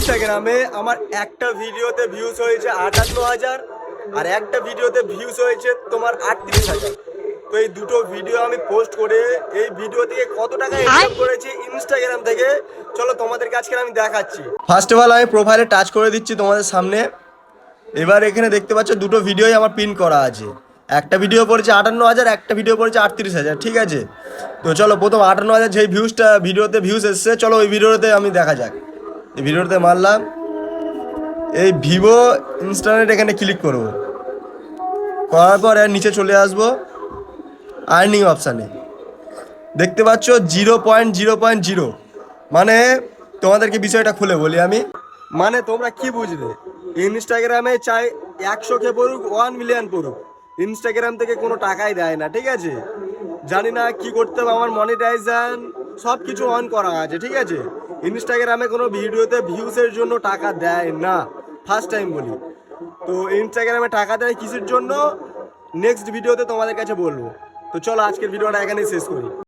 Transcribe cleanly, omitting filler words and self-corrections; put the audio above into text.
ইনস্টাগ্রামে আমার একটা ভিডিওতে ভিউজ হয়েছে 58,000 আর একটা ভিডিওতে ভিউজ হয়েছে তোমার 38,000। তো এই দুটো ভিডিও আমি পোস্ট করে এই ভিডিও থেকে কত টাকা ইনকাম করেছি ইনস্টাগ্রাম থেকে, চলো তোমাদেরকে আজকে আমি দেখাচ্ছি। ফার্স্ট অফ অল আমি প্রোফাইলে টাচ করে দিচ্ছি তোমাদের সামনে। এবার এখানে দেখতে পাচ্ছ দুটো ভিডিওই আমার পিন করা আছে। একটা ভিডিও পড়েছে 58,000, একটা ভিডিও পড়েছে 38,000, ঠিক আছে। তো চলো প্রথম 58,000 যেই ভিডিওতে ভিউজ এসছে, চলো ওই ভিডিওতে আমি দেখা যাক। এই ভিডিওতে মারলাম, এই ভিভো ইন্টারনেট এখানে ক্লিক করব, করার পর এর নিচে চলে আসবো আর্নিং অপশানে। দেখতে পাচ্ছ 0.0.0, মানে তোমাদেরকে বিষয়টা খুলে বলি আমি, মানে তোমরা কি বুঝবে, ইনস্টাগ্রামে চাই 100K পড়ুক 1 মিলিয়ন পড়ুক, ইনস্টাগ্রাম থেকে কোনো টাকাই দেয় না, ঠিক আছে। জানি না কি করতে হবে, আমার মনিটাইজেশন সব কিছু অন করা আছে, ঠিক আছে। ইনস্টাগ্রামে কোনো ভিডিওতে ভিউসের জন্য টাকা দেয় না, ফার্স্ট টাইম বলি। তো ইনস্টাগ্রামে টাকা দেয় কিসের জন্য, নেক্সট ভিডিওতে তোমাদের কাছে বলবো। তো চলো আজকের ভিডিওটা এখানেই শেষ করি।